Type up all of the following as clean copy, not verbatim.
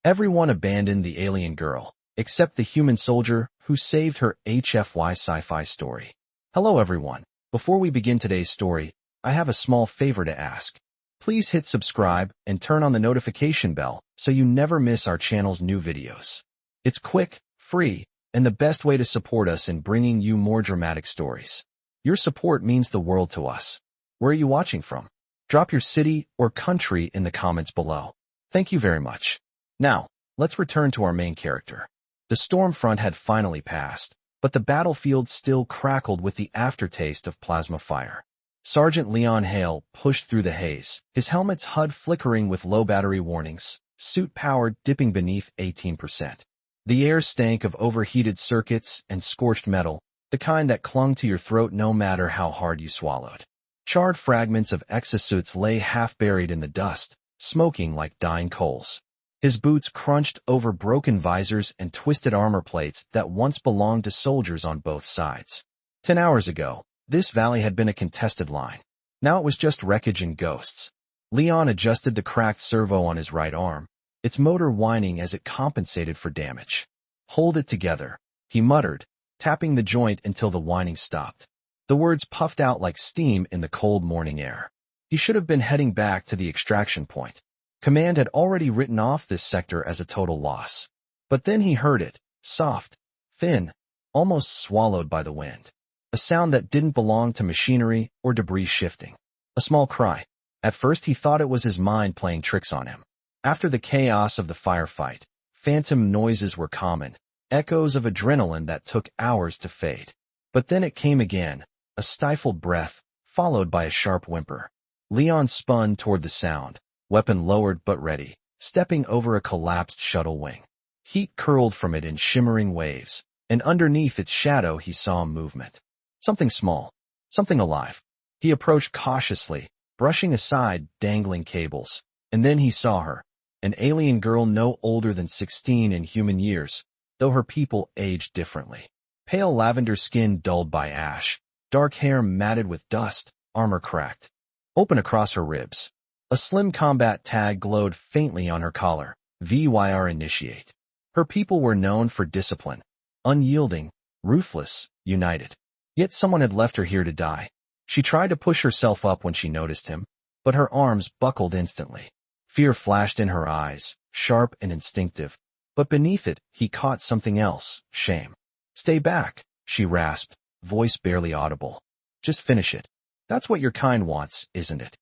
Everyone abandoned the alien girl, except the human soldier who saved her. HFY Sci-Fi story. Hello everyone. Before we begin today's story, I have a small favor to ask. Please hit subscribe and turn on the notification bell so you never miss our channel's new videos. It's quick, free, and the best way to support us in bringing you more dramatic stories. Your support means the world to us. Where are you watching from? Drop your city or country in the comments below. Thank you very much. Now, let's return to our main character. The storm front had finally passed, but the battlefield still crackled with the aftertaste of plasma fire. Sergeant Leon Hale pushed through the haze, his helmet's HUD flickering with low battery warnings, suit power dipping beneath 18%. The air stank of overheated circuits and scorched metal, the kind that clung to your throat no matter how hard you swallowed. Charred fragments of exosuits lay half buried in the dust, smoking like dying coals. His boots crunched over broken visors and twisted armor plates that once belonged to soldiers on both sides. 10 hours ago, this valley had been a contested line. Now it was just wreckage and ghosts. Leon adjusted the cracked servo on his right arm, its motor whining as it compensated for damage. "Hold it together," he muttered, tapping the joint until the whining stopped. The words puffed out like steam in the cold morning air. He should have been heading back to the extraction point. Command had already written off this sector as a total loss. But then he heard it, soft, thin, almost swallowed by the wind. A sound that didn't belong to machinery or debris shifting. A small cry. At first he thought it was his mind playing tricks on him. After the chaos of the firefight, phantom noises were common, echoes of adrenaline that took hours to fade. But then it came again, a stifled breath, followed by a sharp whimper. Leon spun toward the sound, weapon lowered but ready, stepping over a collapsed shuttle wing. Heat curled from it in shimmering waves, and underneath its shadow he saw a movement. Something small, something alive. He approached cautiously, brushing aside dangling cables, and then he saw her, an alien girl no older than 16 in human years, though her people aged differently. Pale lavender skin dulled by ash, dark hair matted with dust, armor cracked, open across her ribs. A slim combat tag glowed faintly on her collar, Veyr initiate. Her people were known for discipline, unyielding, ruthless, united. Yet someone had left her here to die. She tried to push herself up when she noticed him, but her arms buckled instantly. Fear flashed in her eyes, sharp and instinctive, but beneath it he caught something else, shame. "Stay back," she rasped, voice barely audible. "Just finish it. That's what your kind wants, isn't it?"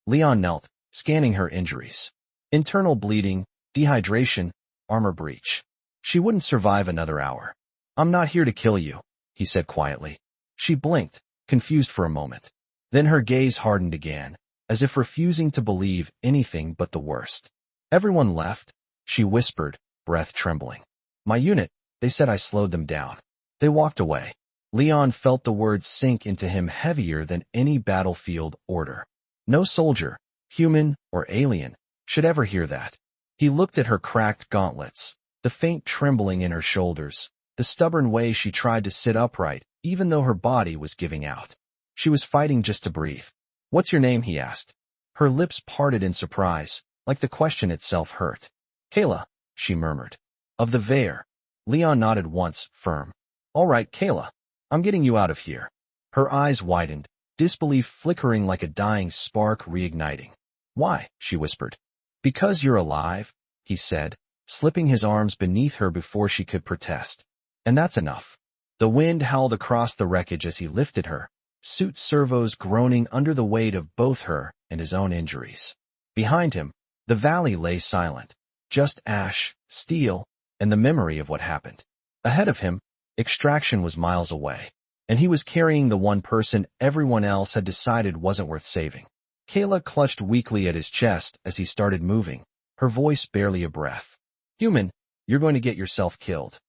Leon knelt, scanning her injuries. Internal bleeding, dehydration, armor breach. She wouldn't survive another hour. "I'm not here to kill you," he said quietly. She blinked, confused for a moment. Then her gaze hardened again, as if refusing to believe anything but the worst. "Everyone left," she whispered, breath trembling. "My unit, they said I slowed them down. They walked away." Leon felt the words sink into him heavier than any battlefield order. No soldier, human or alien, should ever hear that. He looked at her cracked gauntlets, the faint trembling in her shoulders, the stubborn way she tried to sit upright, even though her body was giving out. She was fighting just to breathe. "What's your name?" he asked. Her lips parted in surprise, like the question itself hurt. "Kaela," she murmured. "Of the Veyr." Leon nodded once, firm. "All right, Kaela. I'm getting you out of here." Her eyes widened, disbelief flickering like a dying spark reigniting. "Why?" she whispered. "Because you're alive," he said, slipping his arms beneath her before she could protest. "And that's enough." The wind howled across the wreckage as he lifted her, suit servos groaning under the weight of both her and his own injuries. Behind him, the valley lay silent, just ash, steel, and the memory of what happened. Ahead of him, extraction was miles away, and he was carrying the one person everyone else had decided wasn't worth saving. Kaela clutched weakly at his chest as he started moving, her voice barely a breath. "Human, you're going to get yourself killed."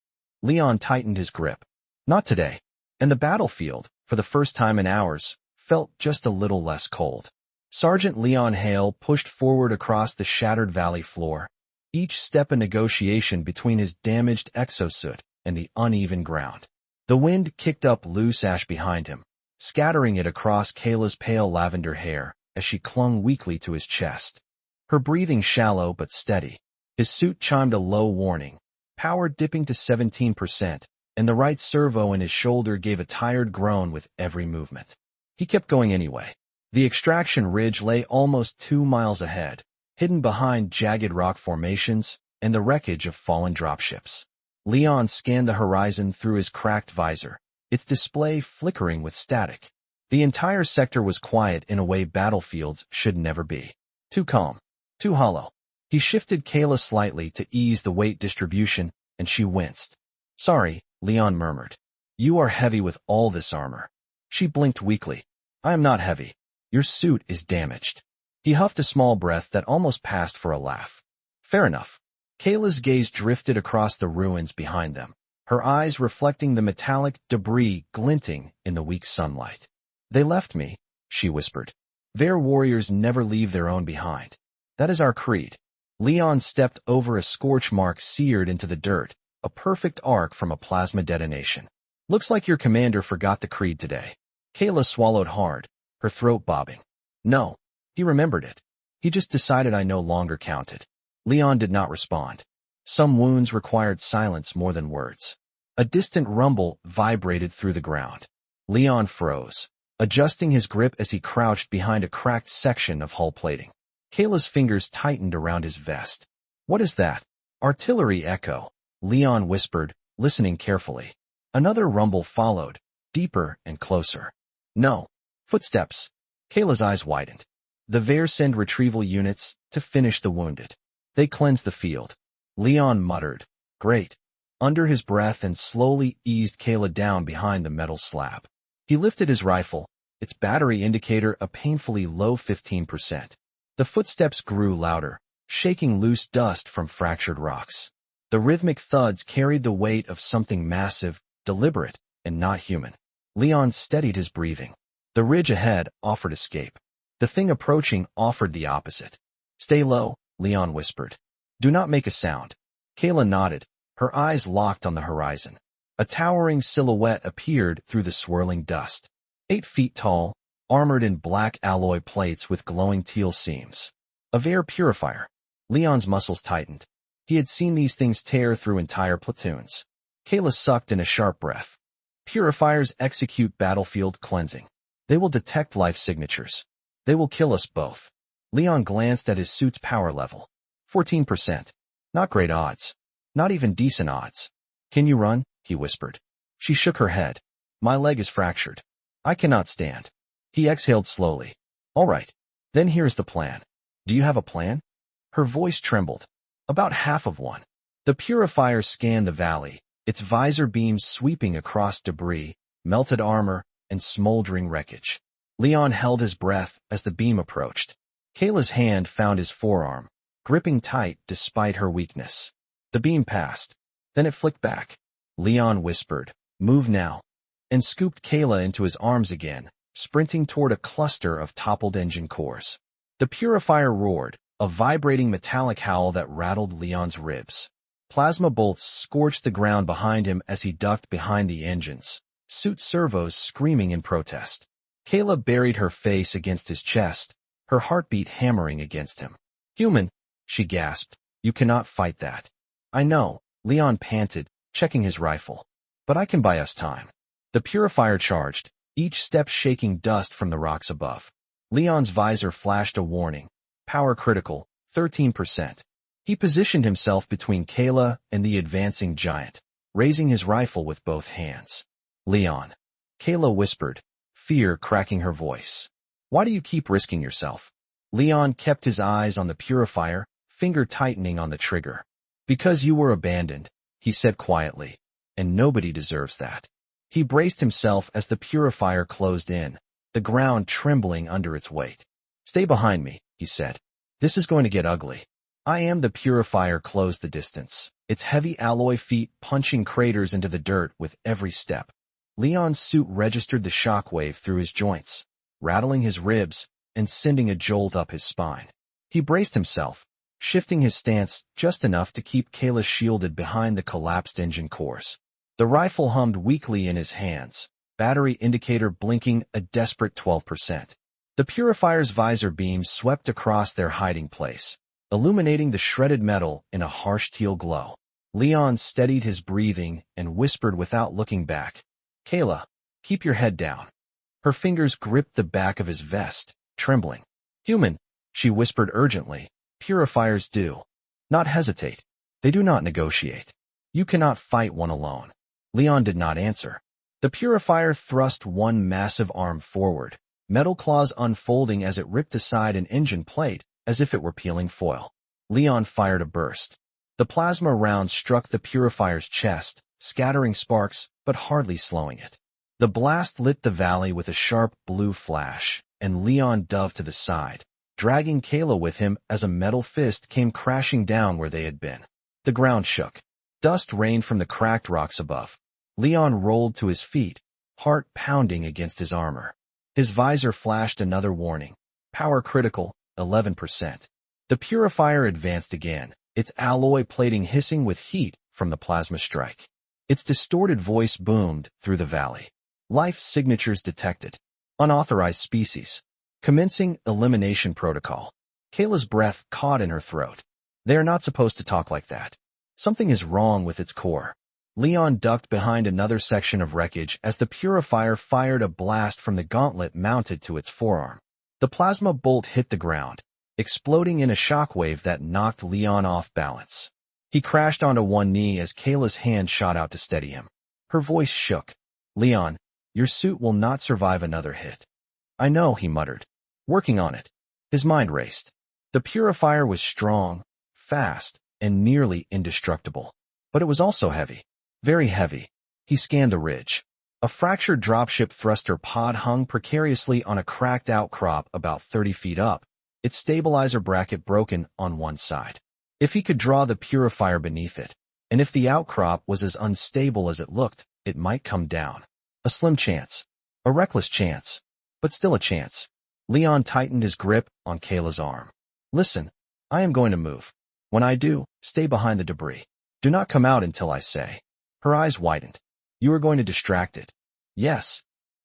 Leon tightened his grip. Not today. And the battlefield, for the first time in hours, felt just a little less cold. Sergeant Leon Hale pushed forward across the shattered valley floor, each step a negotiation between his damaged exosuit and the uneven ground. The wind kicked up loose ash behind him, scattering it across Kaela's pale lavender hair as she clung weakly to his chest. Her breathing shallow but steady. His suit chimed a low warning, power dipping to 17%, and the right servo in his shoulder gave a tired groan with every movement. He kept going anyway. The extraction ridge lay almost 2 miles ahead, hidden behind jagged rock formations and the wreckage of fallen dropships. Leon scanned the horizon through his cracked visor, its display flickering with static. The entire sector was quiet in a way battlefields should never be. Too calm, too hollow. He shifted Kaela slightly to ease the weight distribution, and she winced. "Sorry," Leon murmured. "You are heavy with all this armor." She blinked weakly. "I am not heavy. Your suit is damaged." He huffed a small breath that almost passed for a laugh. "Fair enough." Kaela's gaze drifted across the ruins behind them, her eyes reflecting the metallic debris glinting in the weak sunlight. "They left me," she whispered. "Veyr warriors never leave their own behind. That is our creed." Leon stepped over a scorch mark seared into the dirt, a perfect arc from a plasma detonation. "Looks like your commander forgot the creed today." Kaela swallowed hard, her throat bobbing. "No, he remembered it. He just decided I no longer counted." Leon did not respond. Some wounds required silence more than words. A distant rumble vibrated through the ground. Leon froze, adjusting his grip as he crouched behind a cracked section of hull plating. Kaela's fingers tightened around his vest. "What is that?" "Artillery echo," Leon whispered, listening carefully. Another rumble followed, deeper and closer. "No." "Footsteps." Kaela's eyes widened. "The Veyr send retrieval units to finish the wounded. They cleanse the field." Leon muttered, "Great," under his breath and slowly eased Kaela down behind the metal slab. He lifted his rifle, its battery indicator a painfully low 15%. The footsteps grew louder, shaking loose dust from fractured rocks. The rhythmic thuds carried the weight of something massive, deliberate, and not human. Leon steadied his breathing. The ridge ahead offered escape. The thing approaching offered the opposite. "Stay low," Leon whispered. "Do not make a sound." Kaela nodded, her eyes locked on the horizon. A towering silhouette appeared through the swirling dust. 8 feet tall, armored in black alloy plates with glowing teal seams. A Veyr Purifier. Leon's muscles tightened. He had seen these things tear through entire platoons. Kaela sucked in a sharp breath. Purifiers execute battlefield cleansing. They will detect life signatures. They will kill us both. Leon glanced at his suit's power level. 14%. Not great odds. Not even decent odds. "Can you run?" he whispered. She shook her head. "My leg is fractured. I cannot stand." He exhaled slowly. "All right. Then here's the plan." "Do you have a plan?" Her voice trembled. "About half of one." The Purifier scanned the valley, its visor beams sweeping across debris, melted armor, and smoldering wreckage. Leon held his breath as the beam approached. Kaela's hand found his forearm, gripping tight despite her weakness. The beam passed. Then it flicked back. Leon whispered, "Move now," and scooped Kaela into his arms again, sprinting toward a cluster of toppled engine cores. The Purifier roared, a vibrating metallic howl that rattled Leon's ribs. Plasma bolts scorched the ground behind him as he ducked behind the engines, suit servos screaming in protest. Kaela buried her face against his chest, her heartbeat hammering against him. "Human," she gasped, "you cannot fight that." "I know," Leon panted, checking his rifle. "But I can buy us time." The Purifier charged, each step shaking dust from the rocks above. Leon's visor flashed a warning. Power critical, 13%. He positioned himself between Kaela and the advancing giant, raising his rifle with both hands. "Leon," Kaela whispered, fear cracking her voice. "Why do you keep risking yourself?" Leon kept his eyes on the Purifier, finger tightening on the trigger. "Because you were abandoned," he said quietly, "and nobody deserves that." He braced himself as the Purifier closed in, the ground trembling under its weight. "Stay behind me," he said. "This is going to get ugly." "I am." The Purifier closed the distance, its heavy alloy feet punching craters into the dirt with every step. Leon's suit registered the shockwave through his joints, rattling his ribs and sending a jolt up his spine. He braced himself, shifting his stance just enough to keep Kaela shielded behind the collapsed engine cores. The rifle hummed weakly in his hands, battery indicator blinking a desperate 12%. The Purifier's visor beams swept across their hiding place, illuminating the shredded metal in a harsh teal glow. Leon steadied his breathing and whispered without looking back, "Kaela, keep your head down." Her fingers gripped the back of his vest, trembling. "Human," she whispered urgently, "purifiers do not hesitate. They do not negotiate. You cannot fight one alone." Leon did not answer. The purifier thrust one massive arm forward, metal claws unfolding as it ripped aside an engine plate as if it were peeling foil. Leon fired a burst. The plasma round struck the purifier's chest, scattering sparks but hardly slowing it. The blast lit the valley with a sharp blue flash, and Leon dove to the side, dragging Kaela with him as a metal fist came crashing down where they had been. The ground shook. Dust rained from the cracked rocks above. Leon rolled to his feet, heart pounding against his armor. His visor flashed another warning. Power critical, 11%. The purifier advanced again, its alloy plating hissing with heat from the plasma strike. Its distorted voice boomed through the valley. Life signatures detected. Unauthorized species. Commencing elimination protocol. Kaela's breath caught in her throat. They are not supposed to talk like that. Something is wrong with its core. Leon ducked behind another section of wreckage as the purifier fired a blast from the gauntlet mounted to its forearm. The plasma bolt hit the ground, exploding in a shockwave that knocked Leon off balance. He crashed onto one knee as Kaela's hand shot out to steady him. Her voice shook. "Leon, your suit will not survive another hit." "I know," he muttered. "Working on it." His mind raced. The purifier was strong, fast, and nearly indestructible. But it was also heavy. Very heavy. He scanned the ridge. A fractured dropship thruster pod hung precariously on a cracked outcrop about 30 feet up, its stabilizer bracket broken on one side. If he could draw the purifier beneath it, and if the outcrop was as unstable as it looked, it might come down. A slim chance. A reckless chance. But still a chance. Leon tightened his grip on Kaela's arm. "Listen, I am going to move. When I do, stay behind the debris. Do not come out until I say." Her eyes widened. "You are going to distract it." "Yes.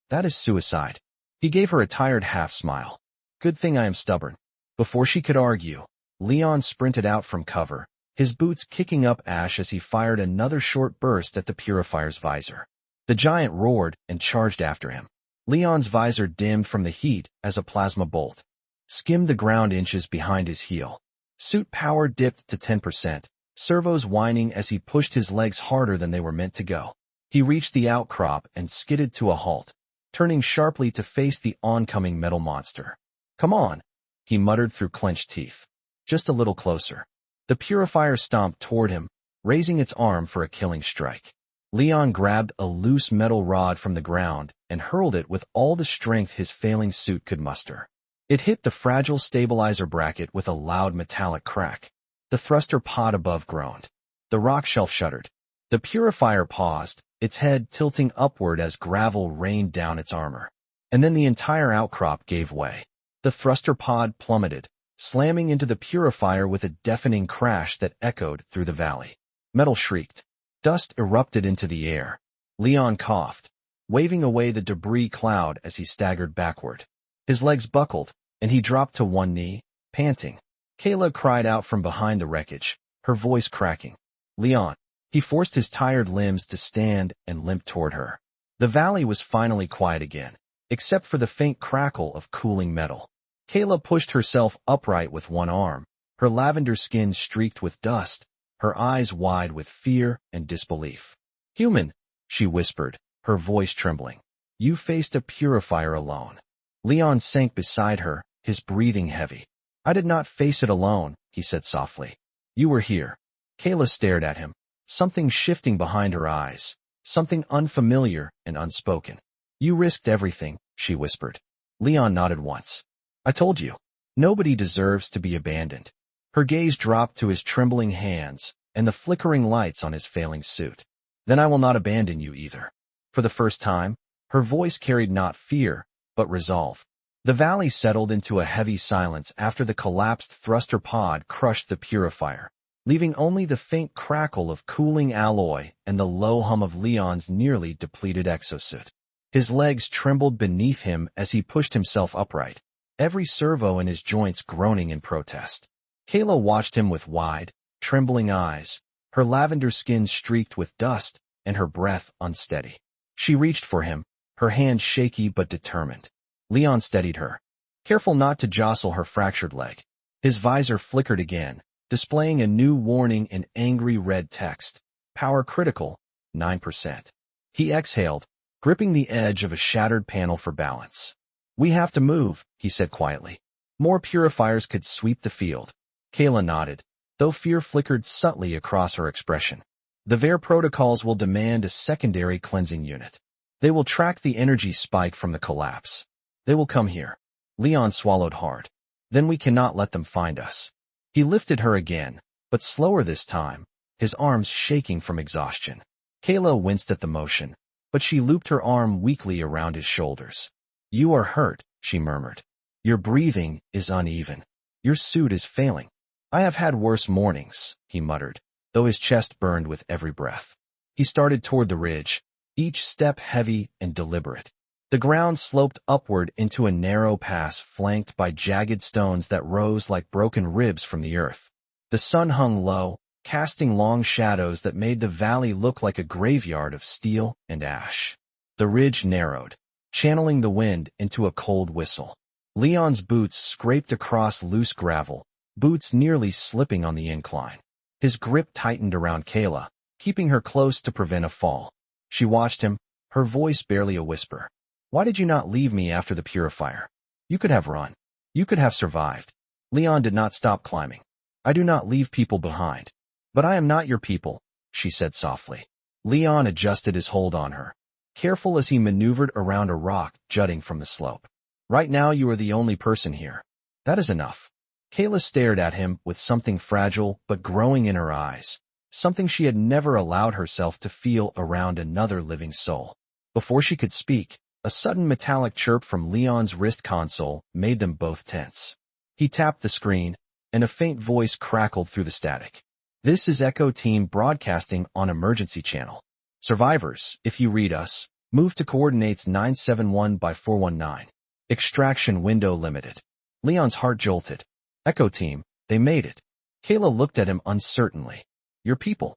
That is suicide." He gave her a tired half-smile. "Good thing I am stubborn." Before she could argue, Leon sprinted out from cover, his boots kicking up ash as he fired another short burst at the purifier's visor. The giant roared and charged after him. Leon's visor dimmed from the heat as a plasma bolt skimmed the ground inches behind his heel. Suit power dipped to 10%, servos whining as he pushed his legs harder than they were meant to go. He reached the outcrop and skidded to a halt, turning sharply to face the oncoming metal monster. "Come on," he muttered through clenched teeth. "Just a little closer." The purifier stomped toward him, raising its arm for a killing strike. Leon grabbed a loose metal rod from the ground and hurled it with all the strength his failing suit could muster. It hit the fragile stabilizer bracket with a loud metallic crack. The thruster pod above groaned. The rock shelf shuddered. The purifier paused, its head tilting upward as gravel rained down its armor. And then the entire outcrop gave way. The thruster pod plummeted, slamming into the purifier with a deafening crash that echoed through the valley. Metal shrieked. Dust erupted into the air. Leon coughed, waving away the debris cloud as he staggered backward. His legs buckled, and he dropped to one knee, panting. Kaela cried out from behind the wreckage, her voice cracking. "Leon." He forced his tired limbs to stand and limp toward her. The valley was finally quiet again, except for the faint crackle of cooling metal. Kaela pushed herself upright with one arm, her lavender skin streaked with dust, her eyes wide with fear and disbelief. "Human," she whispered, her voice trembling. "You faced a purifier alone." Leon sank beside her, his breathing heavy. "I did not face it alone," he said softly. "You were here." Kaela stared at him, something shifting behind her eyes, something unfamiliar and unspoken. "You risked everything," she whispered. Leon nodded once. "I told you. Nobody deserves to be abandoned." Her gaze dropped to his trembling hands and the flickering lights on his failing suit. "Then I will not abandon you either." For the first time, her voice carried not fear, but resolve. The valley settled into a heavy silence after the collapsed thruster pod crushed the purifier, leaving only the faint crackle of cooling alloy and the low hum of Leon's nearly depleted exosuit. His legs trembled beneath him as he pushed himself upright, every servo in his joints groaning in protest. Kaela watched him with wide, trembling eyes, her lavender skin streaked with dust and her breath unsteady. She reached for him, her hand shaky but determined. Leon steadied her, careful not to jostle her fractured leg. His visor flickered again, displaying a new warning in angry red text. Power critical, 9%. He exhaled, gripping the edge of a shattered panel for balance. We have to move, he said quietly. More purifiers could sweep the field. Kaela nodded, though fear flickered subtly across her expression. The Veyr protocols will demand a secondary cleansing unit. They will track the energy spike from the collapse. They will come here. Leon swallowed hard. Then we cannot let them find us. He lifted her again, but slower this time, his arms shaking from exhaustion. Kaela winced at the motion, but she looped her arm weakly around his shoulders. You are hurt, she murmured. Your breathing is uneven. Your suit is failing. I have had worse mornings, he muttered, though his chest burned with every breath. He started toward the ridge, each step heavy and deliberate. The ground sloped upward into a narrow pass flanked by jagged stones that rose like broken ribs from the earth. The sun hung low, casting long shadows that made the valley look like a graveyard of steel and ash. The ridge narrowed, channeling the wind into a cold whistle. Leon's boots scraped across loose gravel, boots nearly slipping on the incline. His grip tightened around Kaela, keeping her close to prevent a fall. She watched him, her voice barely a whisper. Why did you not leave me after the Purifier? You could have run. You could have survived. Leon did not stop climbing. I do not leave people behind. But I am not your people, she said softly. Leon adjusted his hold on her, careful as he maneuvered around a rock jutting from the slope. Right now you are the only person here. That is enough. Kaela stared at him with something fragile but growing in her eyes, something she had never allowed herself to feel around another living soul. Before she could speak, a sudden metallic chirp from Leon's wrist console made them both tense. He tapped the screen, and a faint voice crackled through the static. This is Echo Team broadcasting on emergency channel. Survivors, if you read us, move to coordinates 971 by 419. Extraction window limited. Leon's heart jolted. Echo Team, they made it. Kaela looked at him uncertainly. Your people.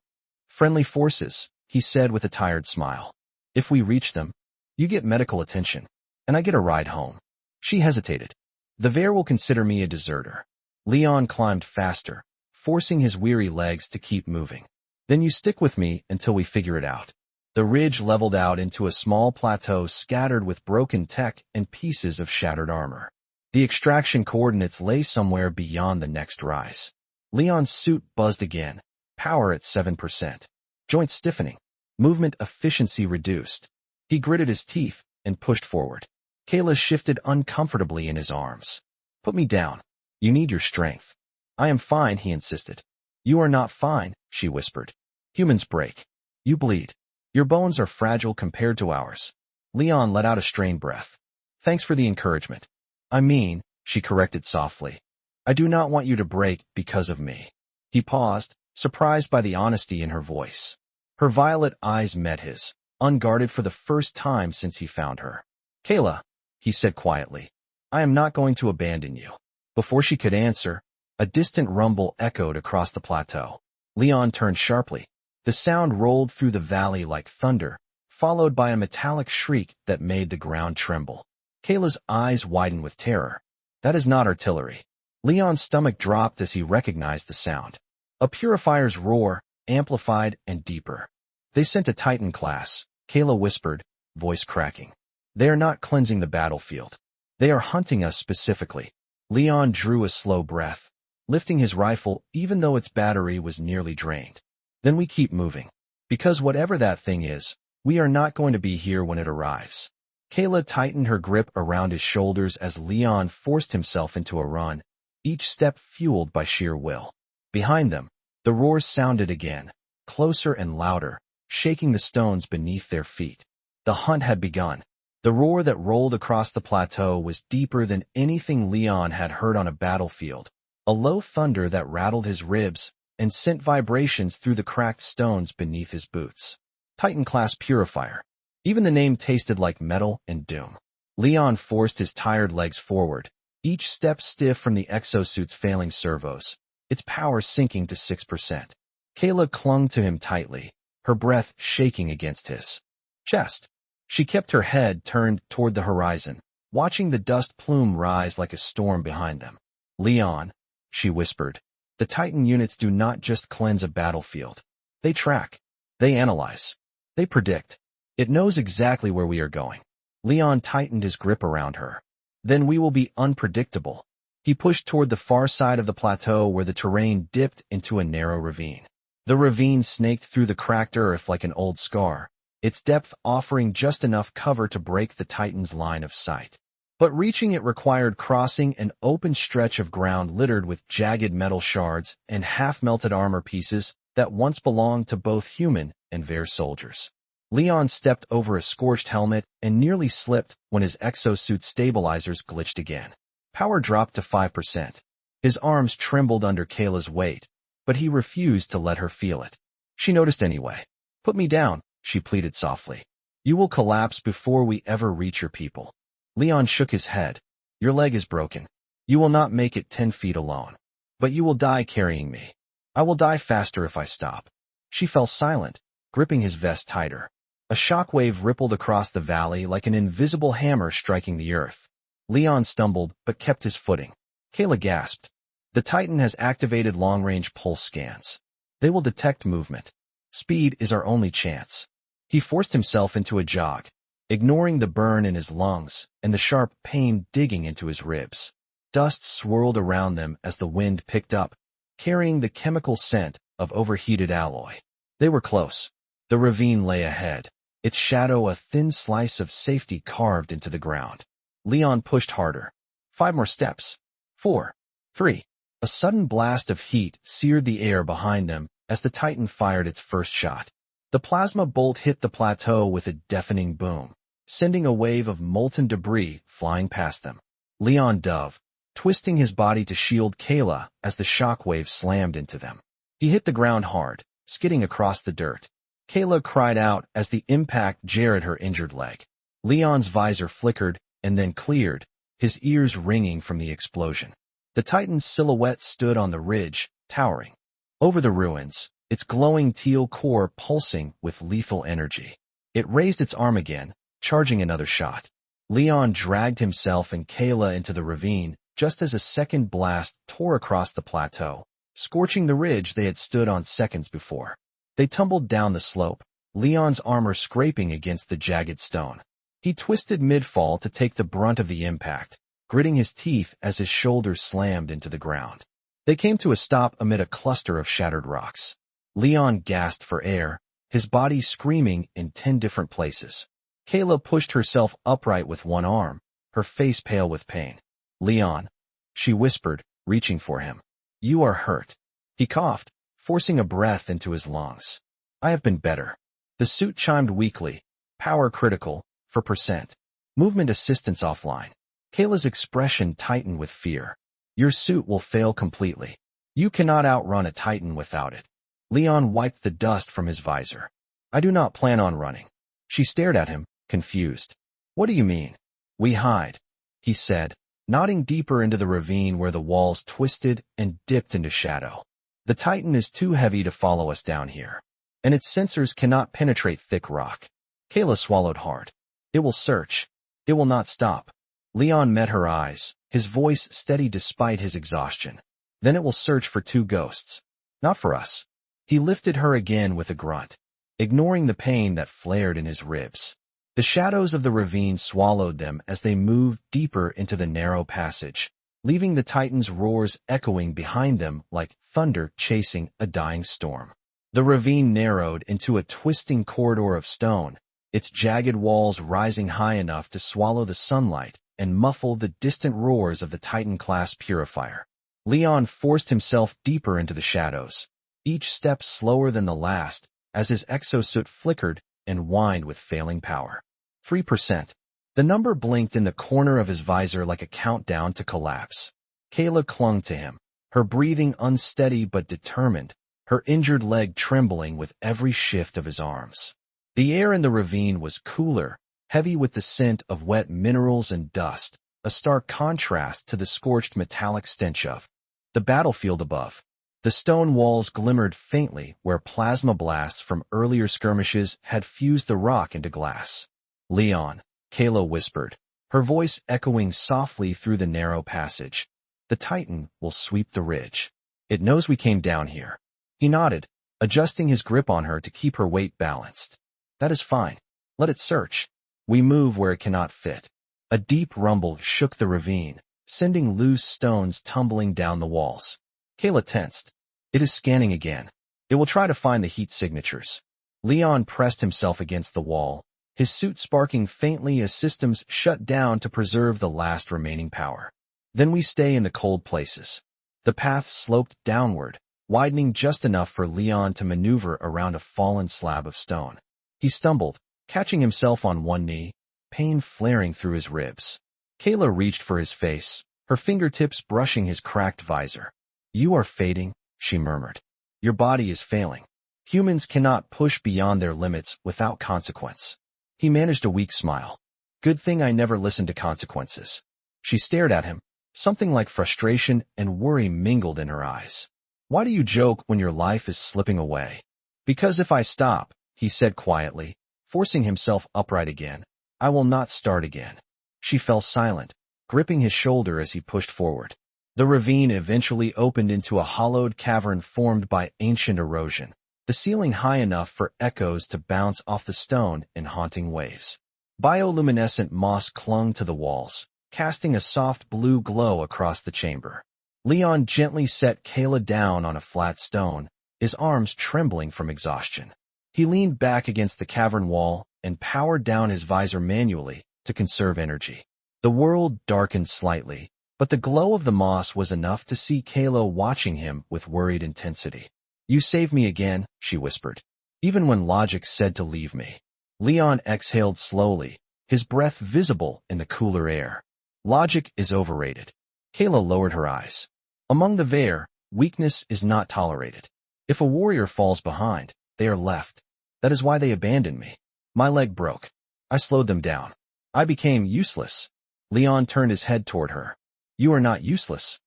Friendly forces, he said with a tired smile. If we reach them, you get medical attention, and I get a ride home. She hesitated. The Veyr will consider me a deserter. Leon climbed faster, forcing his weary legs to keep moving. Then you stick with me until we figure it out. The ridge leveled out into a small plateau scattered with broken tech and pieces of shattered armor. The extraction coordinates lay somewhere beyond the next rise. Leon's suit buzzed again, power at 7%. Joint stiffening. Movement efficiency reduced. He gritted his teeth and pushed forward. Kaela shifted uncomfortably in his arms. Put me down. You need your strength. I am fine, he insisted. You are not fine, she whispered. Humans break. You bleed. Your bones are fragile compared to ours. Leon let out a strained breath. Thanks for the encouragement. I mean, she corrected softly. I do not want you to break because of me. He paused, surprised by the honesty in her voice. Her violet eyes met his, unguarded for the first time since he found her. Kaela, he said quietly, I am not going to abandon you. Before she could answer, a distant rumble echoed across the plateau. Leon turned sharply. The sound rolled through the valley like thunder, followed by a metallic shriek that made the ground tremble. Kaela's eyes widened with terror. That is not artillery. Leon's stomach dropped as he recognized the sound. A Purifier's roar, amplified and deeper. They sent a Titan class, Kaela whispered, voice cracking. They are not cleansing the battlefield. They are hunting us specifically. Leon drew a slow breath, lifting his rifle even though its battery was nearly drained. Then we keep moving. Because whatever that thing is, we are not going to be here when it arrives. Kaela tightened her grip around his shoulders as Leon forced himself into a run, each step fueled by sheer will. Behind them, the roars sounded again, closer and louder, shaking the stones beneath their feet. The hunt had begun. The roar that rolled across the plateau was deeper than anything Leon had heard on a battlefield, a low thunder that rattled his ribs and sent vibrations through the cracked stones beneath his boots. Titan-class Purifier. Even the name tasted like metal and doom. Leon forced his tired legs forward, each step stiff from the exosuit's failing servos. its power sinking to 6%. Kaela clung to him tightly, her breath shaking against his chest. She kept her head turned toward the horizon, watching the dust plume rise like a storm behind them. Leon, she whispered, the Titan units do not just cleanse a battlefield. They track. They analyze. They predict. It knows exactly where we are going. Leon tightened his grip around her. Then we will be unpredictable. He pushed toward the far side of the plateau where the terrain dipped into a narrow ravine. The ravine snaked through the cracked earth like an old scar, its depth offering just enough cover to break the Titan's line of sight. But reaching it required crossing an open stretch of ground littered with jagged metal shards and half-melted armor pieces that once belonged to both human and Veyr soldiers. Leon stepped over a scorched helmet and nearly slipped when his exosuit stabilizers glitched again. Power dropped to 5%. His arms trembled under Kaela's weight, but he refused to let her feel it. She noticed anyway. "Put me down," she pleaded softly. "You will collapse before we ever reach your people." Leon shook his head. "Your leg is broken. You will not make it 10 feet alone. But you will die carrying me. I will die faster if I stop." She fell silent, gripping his vest tighter. A shockwave rippled across the valley like an invisible hammer striking the earth. Leon stumbled, but kept his footing. Kaela gasped. "The Titan has activated long-range pulse scans. They will detect movement. Speed is our only chance." He forced himself into a jog, ignoring the burn in his lungs and the sharp pain digging into his ribs. Dust swirled around them as the wind picked up, carrying the chemical scent of overheated alloy. They were close. The ravine lay ahead, its shadow a thin slice of safety carved into the ground. Leon pushed harder. 5 more steps. 4. 3. A sudden blast of heat seared the air behind them as the Titan fired its first shot. The plasma bolt hit the plateau with a deafening boom, sending a wave of molten debris flying past them. Leon dove, twisting his body to shield Kaela as the shockwave slammed into them. He hit the ground hard, skidding across the dirt. Kaela cried out as the impact jarred her injured leg. Leon's visor flickered and then cleared, his ears ringing from the explosion. The Titan's silhouette stood on the ridge, towering over the ruins, its glowing teal core pulsing with lethal energy. It raised its arm again, charging another shot. Leon dragged himself and Kaela into the ravine just as a second blast tore across the plateau, scorching the ridge they had stood on seconds before. They tumbled down the slope, Leon's armor scraping against the jagged stone. He twisted mid-fall to take the brunt of the impact, gritting his teeth as his shoulders slammed into the ground. They came to a stop amid a cluster of shattered rocks. Leon gasped for air, his body screaming in 10 different places. Kaela pushed herself upright with one arm, her face pale with pain. "Leon," she whispered, reaching for him. "You are hurt." He coughed, forcing a breath into his lungs. "I have been better." The suit chimed weakly. "Power critical, for percent. Movement assistance offline." Kaela's expression tightened with fear. "Your suit will fail completely. You cannot outrun a Titan without it." Leon wiped the dust from his visor. "I do not plan on running." She stared at him, confused. "What do you mean?" "We hide," he said, nodding deeper into the ravine where the walls twisted and dipped into shadow. "The Titan is too heavy to follow us down here, and its sensors cannot penetrate thick rock." Kaela swallowed hard. "It will search. It will not stop." Leon met her eyes, his voice steady despite his exhaustion. "Then it will search for 2 ghosts. Not for us." He lifted her again with a grunt, ignoring the pain that flared in his ribs. The shadows of the ravine swallowed them as they moved deeper into the narrow passage, leaving the Titan's roars echoing behind them like thunder chasing a dying storm. The ravine narrowed into a twisting corridor of stone, its jagged walls rising high enough to swallow the sunlight and muffle the distant roars of the Titan-class Purifier. Leon forced himself deeper into the shadows, each step slower than the last as his exosuit flickered and whined with failing power. 3%. The number blinked in the corner of his visor like a countdown to collapse. Kaela clung to him, her breathing unsteady but determined, her injured leg trembling with every shift of his arms. The air in the ravine was cooler, heavy with the scent of wet minerals and dust, a stark contrast to the scorched metallic stench of the battlefield above. The stone walls glimmered faintly where plasma blasts from earlier skirmishes had fused the rock into glass. "Leon," Kaela whispered, her voice echoing softly through the narrow passage. "The Titan will sweep the ridge. It knows we came down here." He nodded, adjusting his grip on her to keep her weight balanced. "That is fine. Let it search. We move where it cannot fit." A deep rumble shook the ravine, sending loose stones tumbling down the walls. Kaela tensed. "It is scanning again. It will try to find the heat signatures." Leon pressed himself against the wall, his suit sparking faintly as systems shut down to preserve the last remaining power. "Then we stay in the cold places." The path sloped downward, widening just enough for Leon to maneuver around a fallen slab of stone. He stumbled, catching himself on one knee, pain flaring through his ribs. Kaela reached for his face, her fingertips brushing his cracked visor. "You are fading," she murmured. "Your body is failing. Humans cannot push beyond their limits without consequence." He managed a weak smile. "Good thing I never listened to consequences." She stared at him, something like frustration and worry mingled in her eyes. "Why do you joke when your life is slipping away?" "Because if I stop," he said quietly, forcing himself upright again, "I will not start again." She fell silent, gripping his shoulder as he pushed forward. The ravine eventually opened into a hollowed cavern formed by ancient erosion, the ceiling high enough for echoes to bounce off the stone in haunting waves. Bioluminescent moss clung to the walls, casting a soft blue glow across the chamber. Leon gently set Kaela down on a flat stone, his arms trembling from exhaustion. He leaned back against the cavern wall and powered down his visor manually to conserve energy. The world darkened slightly, but the glow of the moss was enough to see Kaela watching him with worried intensity. "You saved me again," she whispered, "even when logic said to leave me." Leon exhaled slowly, his breath visible in the cooler air. "Logic is overrated." Kaela lowered her eyes. "Among the Veyr, weakness is not tolerated. If a warrior falls behind, they are left. That is why they abandoned me. My leg broke. I slowed them down. I became useless." Leon turned his head toward her. "You are not useless.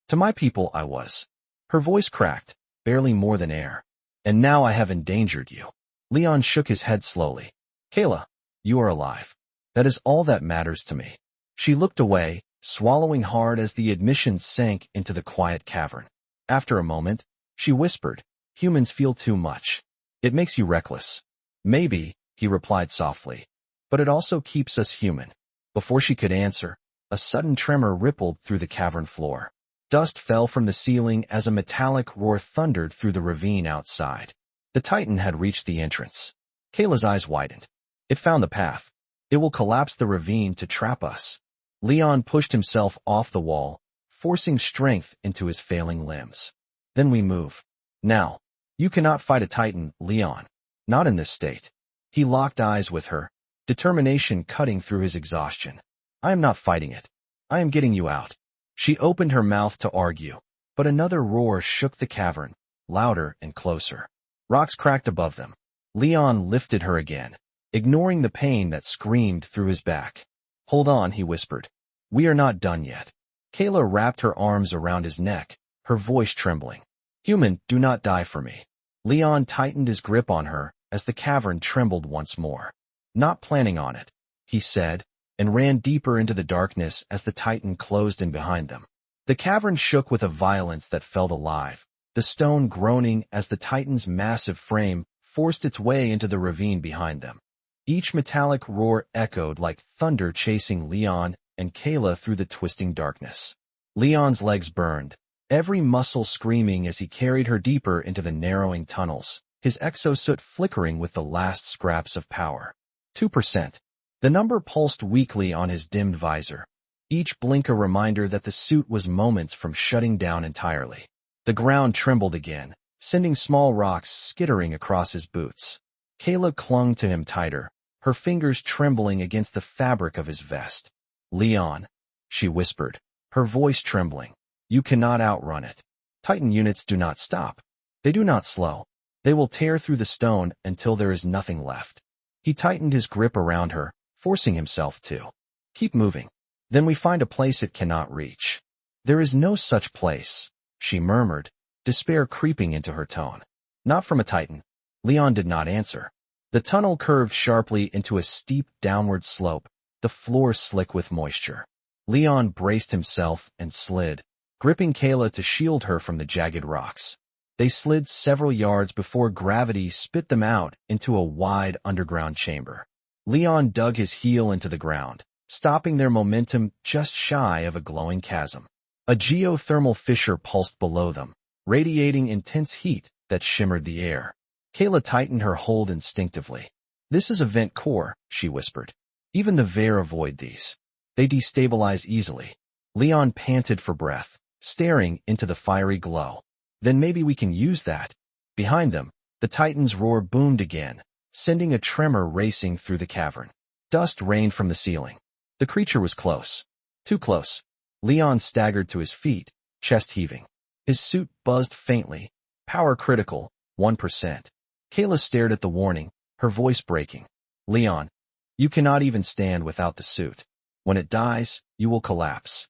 To my people I was." Her voice cracked, barely more than air. "And now I have endangered you." Leon shook his head slowly. "Kaela, you are alive. That is all that matters to me." She looked away, swallowing hard as the admission sank into the quiet cavern. After a moment, she whispered, "Humans feel too much. It makes you reckless." "Maybe," he replied softly, "but it also keeps us human." Before she could answer, a sudden tremor rippled through the cavern floor. Dust fell from the ceiling as a metallic roar thundered through the ravine outside. The Titan had reached the entrance. Kaela's eyes widened. "It found the path. It will collapse the ravine to trap us." Leon pushed himself off the wall, forcing strength into his failing limbs. "Then we move. Now. You cannot fight a Titan, Leon. Not in this state." He locked eyes with her, determination cutting through his exhaustion. "I am not fighting it. I am getting you out." She opened her mouth to argue, but another roar shook the cavern, louder and closer. Rocks cracked above them. Leon lifted her again, ignoring the pain that screamed through his back. "Hold on," he whispered. "We are not done yet." Kaela wrapped her arms around his neck, her voice trembling. "Human, do not die for me." Leon tightened his grip on her as the cavern trembled once more. "Not planning on it," he said, and ran deeper into the darkness as the Titan closed in behind them. The cavern shook with a violence that felt alive, the stone groaning as the Titan's massive frame forced its way into the ravine behind them. Each metallic roar echoed like thunder chasing Leon and Kaela through the twisting darkness. Leon's legs burned, every muscle screaming as he carried her deeper into the narrowing tunnels, his exosuit flickering with the last scraps of power. 2%. The number pulsed weakly on his dimmed visor, each blink a reminder that the suit was moments from shutting down entirely. The ground trembled again, sending small rocks skittering across his boots. Kaela clung to him tighter, her fingers trembling against the fabric of his vest. "Leon," she whispered, her voice trembling, "you cannot outrun it. Titan units do not stop. They do not slow. They will tear through the stone until there is nothing left." He tightened his grip around her, forcing himself to keep moving. "Then we find a place it cannot reach." "There is no such place," she murmured, despair creeping into her tone. Not from a Titan. Leon did not answer. The tunnel curved sharply into a steep downward slope, the floor slick with moisture. Leon braced himself and slid, gripping Kaela to shield her from the jagged rocks. They slid several yards before gravity spit them out into a wide underground chamber. Leon dug his heel into the ground, stopping their momentum just shy of a glowing chasm. A geothermal fissure pulsed below them, radiating intense heat that shimmered the air. Kaela tightened her hold instinctively. "This is a vent core," she whispered. "Even the Veyr avoid these. They destabilize easily." Leon panted for breath, staring into the fiery glow. "Then maybe we can use that." Behind them, the Titan's roar boomed again, sending a tremor racing through the cavern. Dust rained from the ceiling. The creature was close. Too close. Leon staggered to his feet, chest heaving. His suit buzzed faintly. Power critical, 1%. Kaela stared at the warning, her voice breaking. "Leon, you cannot even stand without the suit. When it dies, you will collapse."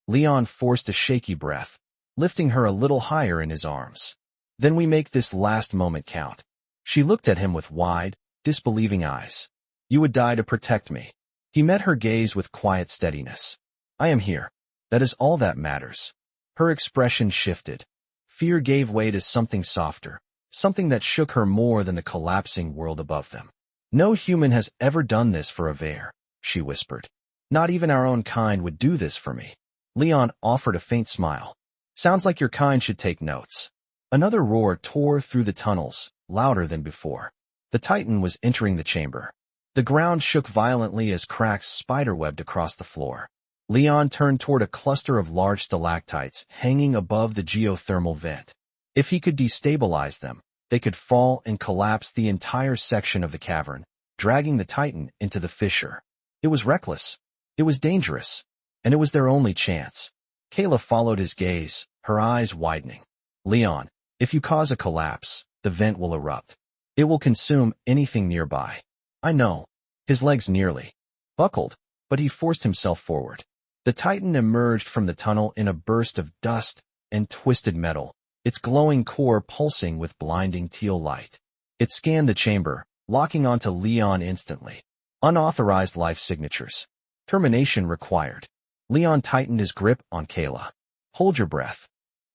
Leon forced a shaky breath, lifting her a little higher in his arms. "Then we make this last moment count." She looked at him with wide, disbelieving eyes. "You would die to protect me." He met her gaze with quiet steadiness. "I am here. That is all that matters." Her expression shifted. Fear gave way to something softer, something that shook her more than the collapsing world above them. "No human has ever done this for a Veyr," she whispered. "Not even our own kind would do this for me." Leon offered a faint smile. "Sounds like your kind should take notes." Another roar tore through the tunnels, louder than before. The Titan was entering the chamber. The ground shook violently as cracks spiderwebbed across the floor. Leon turned toward a cluster of large stalactites hanging above the geothermal vent. If he could destabilize them, they could fall and collapse the entire section of the cavern, dragging the Titan into the fissure. It was reckless. It was dangerous. And it was their only chance. Kaela followed his gaze, her eyes widening. "Leon, if you cause a collapse, the vent will erupt. It will consume anything nearby." "I know." His legs nearly buckled, but he forced himself forward. The Titan emerged from the tunnel in a burst of dust and twisted metal, its glowing core pulsing with blinding teal light. It scanned the chamber, locking onto Leon instantly. Unauthorized life signatures. Termination required. Leon tightened his grip on Kaela. "Hold your breath."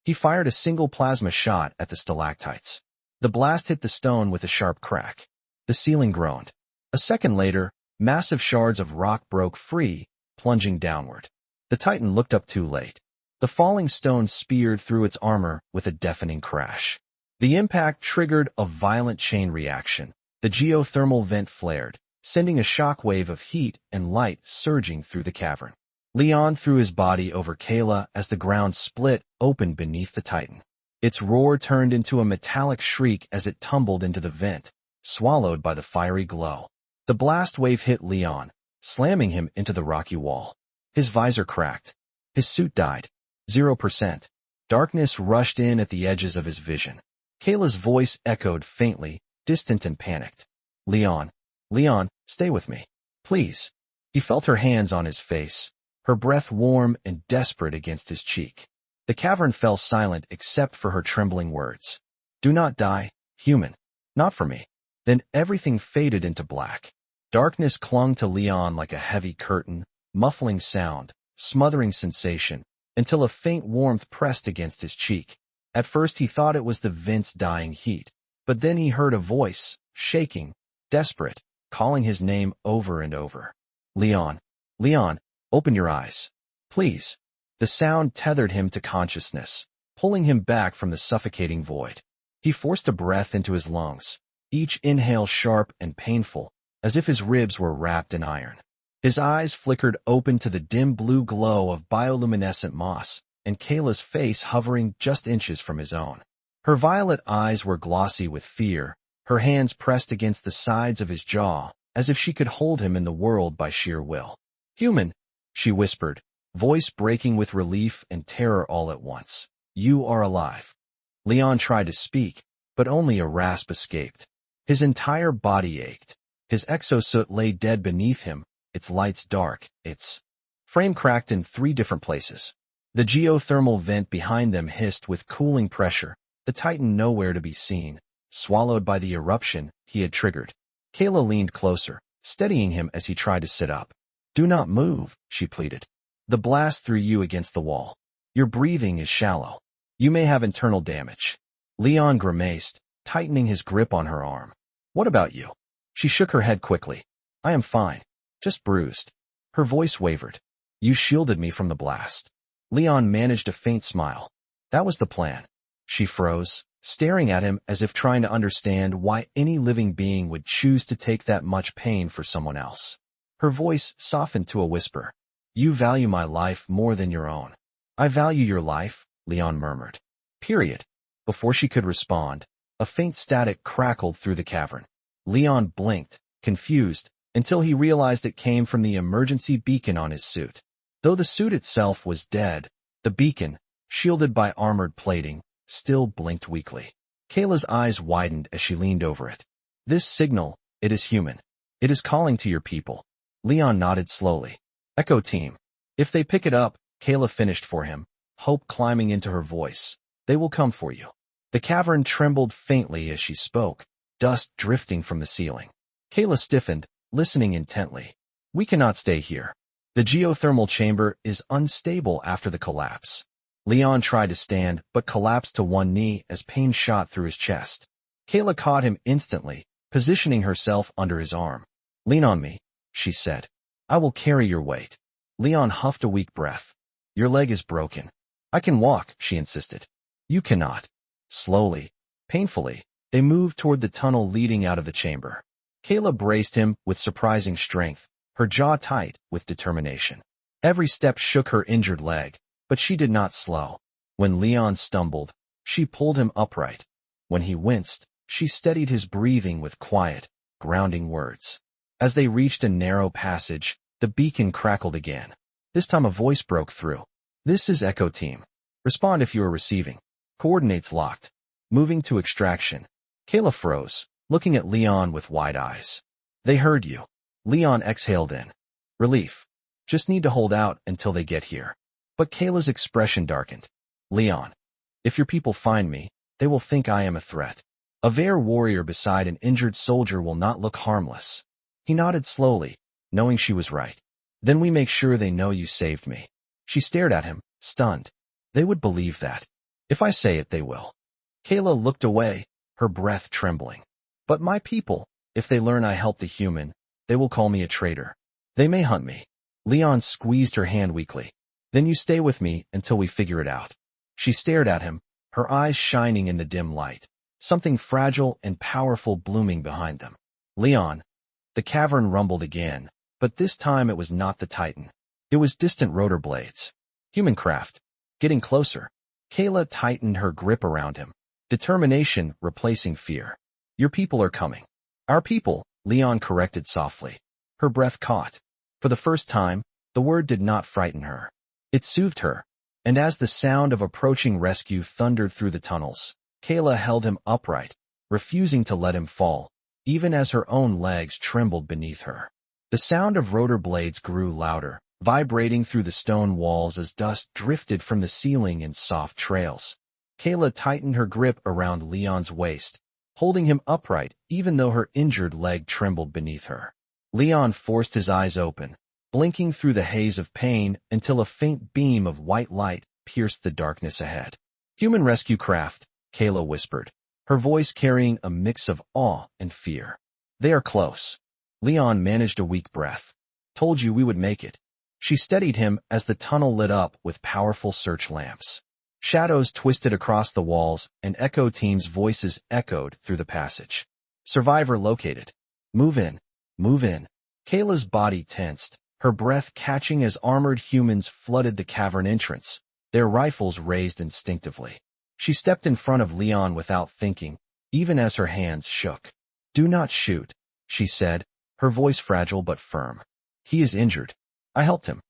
He fired a single plasma shot at the stalactites. The blast hit the stone with a sharp crack. The ceiling groaned. A second later, massive shards of rock broke free, plunging downward. The Titan looked up too late. The falling stone speared through its armor with a deafening crash. The impact triggered a violent chain reaction. The geothermal vent flared, sending a shockwave of heat and light surging through the cavern. Leon threw his body over Kaela as the ground split open beneath the Titan. Its roar turned into a metallic shriek as it tumbled into the vent, swallowed by the fiery glow. The blast wave hit Leon, slamming him into the rocky wall. His visor cracked. His suit died. 0%. Darkness rushed in at the edges of his vision. Kaela's voice echoed faintly, distant and panicked. "Leon, Leon, stay with me. Please." He felt her hands on his face, her breath warm and desperate against his cheek. The cavern fell silent except for her trembling words. "Do not die, human. Not for me." Then everything faded into black. Darkness clung to Leon like a heavy curtain, muffling sound, smothering sensation, until a faint warmth pressed against his cheek. At first he thought it was the vent's dying heat, but then he heard a voice, shaking, desperate, calling his name over and over. "Leon, Leon, open your eyes. Please." The sound tethered him to consciousness, pulling him back from the suffocating void. He forced a breath into his lungs, each inhale sharp and painful, as if his ribs were wrapped in iron. His eyes flickered open to the dim blue glow of bioluminescent moss, and Kaela's face hovering just inches from his own. Her violet eyes were glossy with fear, her hands pressed against the sides of his jaw, as if she could hold him in the world by sheer will. "Human," she whispered, voice breaking with relief and terror all at once. "You are alive." Leon tried to speak, but only a rasp escaped. His entire body ached. His exosuit lay dead beneath him, its lights dark, its frame cracked in 3 different places. The geothermal vent behind them hissed with cooling pressure, the Titan nowhere to be seen, swallowed by the eruption he had triggered. Kaela leaned closer, steadying him as he tried to sit up. "Do not move," she pleaded. "The blast threw you against the wall. Your breathing is shallow. You may have internal damage." Leon grimaced, tightening his grip on her arm. "What about you?" She shook her head quickly. "I am fine. Just bruised." Her voice wavered. "You shielded me from the blast." Leon managed a faint smile. "That was the plan." She froze, staring at him as if trying to understand why any living being would choose to take that much pain for someone else. Her voice softened to a whisper. "You value my life more than your own." "I value your life," Leon murmured. Period. Before she could respond, a faint static crackled through the cavern. Leon blinked, confused, until he realized it came from the emergency beacon on his suit. Though the suit itself was dead, the beacon, shielded by armored plating, still blinked weakly. Kaela's eyes widened as she leaned over it. "This signal, it is human. It is calling to your people." Leon nodded slowly. "Echo team. If they pick it up," Kaela finished for him, hope climbing into her voice. "They will come for you." The cavern trembled faintly as she spoke, dust drifting from the ceiling. Kaela stiffened, listening intently. "We cannot stay here. The geothermal chamber is unstable after the collapse." Leon tried to stand, but collapsed to one knee as pain shot through his chest. Kaela caught him instantly, positioning herself under his arm. "Lean on me," she said. "I will carry your weight." Leon huffed a weak breath. "Your leg is broken." "I can walk," she insisted. "You cannot." Slowly, painfully, they moved toward the tunnel leading out of the chamber. Kaela braced him with surprising strength, her jaw tight with determination. Every step shook her injured leg, but she did not slow. When Leon stumbled, she pulled him upright. When he winced, she steadied his breathing with quiet, grounding words. As they reached a narrow passage, the beacon crackled again. This time a voice broke through. "This is Echo Team. Respond if you are receiving. Coordinates locked. Moving to extraction." Kaela froze, looking at Leon with wide eyes. "They heard you." Leon exhaled in relief. "Just need to hold out until they get here." But Kaela's expression darkened. "Leon, if your people find me, they will think I am a threat. A Veyr warrior beside an injured soldier will not look harmless." He nodded slowly, knowing she was right. "Then we make sure they know you saved me." She stared at him, stunned. "They would believe that. If I say it, they will." Kaela looked away, her breath trembling. "But my people, if they learn I helped a human, they will call me a traitor. They may hunt me." Leon squeezed her hand weakly. "Then you stay with me until we figure it out." She stared at him, her eyes shining in the dim light, something fragile and powerful blooming behind them. "Leon." The cavern rumbled again, but this time it was not the Titan. It was distant rotor blades. Human craft. Getting closer. Kaela tightened her grip around him, determination replacing fear. "Your people are coming." "Our people," Leon corrected softly. Her breath caught. For the first time, the word did not frighten her. It soothed her, and as the sound of approaching rescue thundered through the tunnels, Kaela held him upright, refusing to let him fall, even as her own legs trembled beneath her. The sound of rotor blades grew louder, vibrating through the stone walls as dust drifted from the ceiling in soft trails. Kaela tightened her grip around Leon's waist, holding him upright even though her injured leg trembled beneath her. Leon forced his eyes open, blinking through the haze of pain until a faint beam of white light pierced the darkness ahead. "Human rescue craft," Kaela whispered, her voice carrying a mix of awe and fear. "They are close." Leon managed a weak breath. "Told you we would make it." She steadied him as the tunnel lit up with powerful search lamps. Shadows twisted across the walls and Echo Team's voices echoed through the passage. "Survivor located. Move in. Move in." Kaela's body tensed, her breath catching as armored humans flooded the cavern entrance, their rifles raised instinctively. She stepped in front of Leon without thinking, even as her hands shook. "Do not shoot," she said, her voice fragile but firm. "He is injured. I helped him."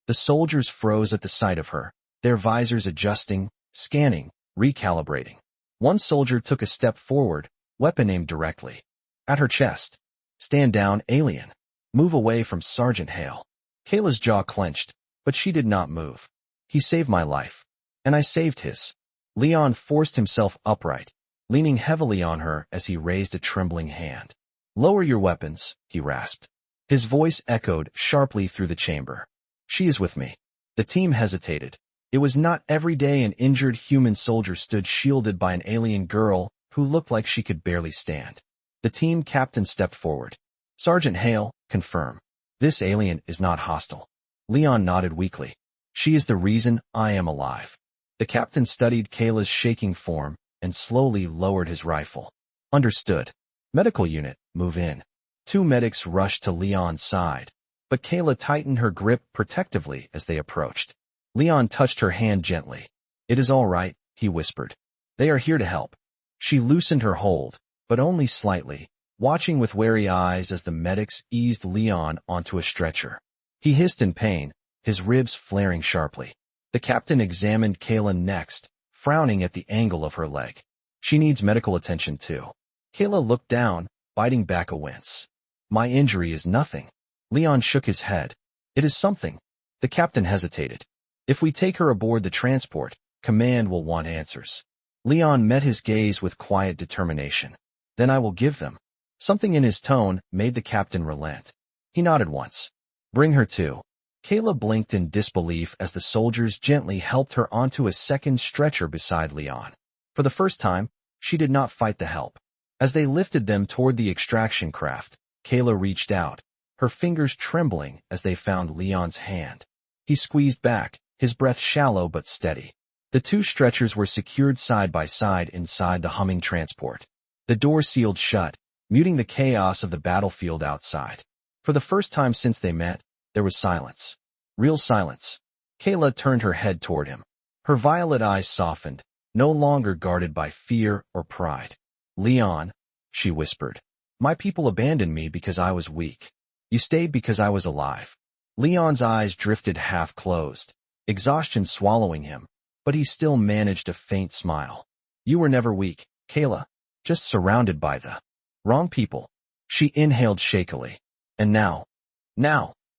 The soldiers froze at the sight of her, their visors adjusting, scanning, recalibrating. One soldier took a step forward, weapon aimed directly at her chest. "Stand down, alien. Move away from Sergeant Hale." Kaela's jaw clenched, but she did not move. "He saved my life. And I saved his." Leon forced himself upright, leaning heavily on her as he raised a trembling hand. "Lower your weapons," he rasped. His voice echoed sharply through the chamber. "She is with me." The team hesitated. It was not every day an injured human soldier stood shielded by an alien girl who looked like she could barely stand. The team captain stepped forward. "Sergeant Hale, confirm. This alien is not hostile." Leon nodded weakly. "She is the reason I am alive." The captain studied Kaela's shaking form and slowly lowered his rifle. "Understood. Medical unit, move in." 2 medics rushed to Leon's side, but Kaela tightened her grip protectively as they approached. Leon touched her hand gently. "It is all right," he whispered. "They are here to help." She loosened her hold, but only slightly, watching with wary eyes as the medics eased Leon onto a stretcher. He hissed in pain, his ribs flaring sharply. The captain examined Kaela next, frowning at the angle of her leg. "She needs medical attention too." Kaela looked down, biting back a wince. "My injury is nothing." Leon shook his head. "It is something." The captain hesitated. "If we take her aboard the transport, command will want answers." Leon met his gaze with quiet determination. "Then I will give them." Something in his tone made the captain relent. He nodded once. "Bring her too." Kaela blinked in disbelief as the soldiers gently helped her onto a second stretcher beside Leon. For the first time, she did not fight the help. As they lifted them toward the extraction craft, Kaela reached out, her fingers trembling as they found Leon's hand. He squeezed back, his breath shallow but steady. The 2 stretchers were secured side by side inside the humming transport. The door sealed shut, muting the chaos of the battlefield outside. For the first time since they met, there was silence. Real silence. Kaela turned her head toward him. Her violet eyes softened, no longer guarded by fear or pride. "Leon," she whispered, "my people abandoned me because I was weak. You stayed because I was alive." Leon's eyes drifted half-closed, exhaustion swallowing him, but he still managed a faint smile. "You were never weak, Kaela, just surrounded by the wrong people." She inhaled shakily. "And now,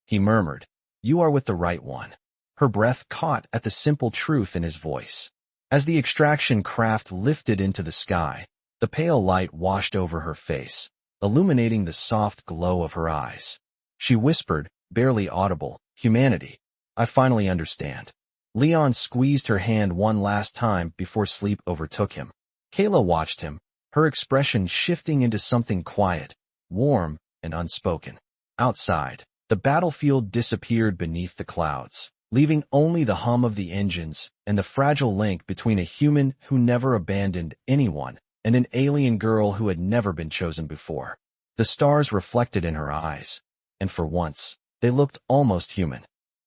he murmured, "you are with the right one." Her breath caught at the simple truth in his voice. As the extraction craft lifted into the sky, the pale light washed over her face, illuminating the soft glow of her eyes. She whispered, barely audible, "Humanity. I finally understand." Leon squeezed her hand one last time before sleep overtook him. Kaela watched him, her expression shifting into something quiet, warm, and unspoken. Outside, the battlefield disappeared beneath the clouds, leaving only the hum of the engines and the fragile link between a human who never abandoned anyone and an alien girl who had never been chosen before. The stars reflected in her eyes, and for once, they looked almost human.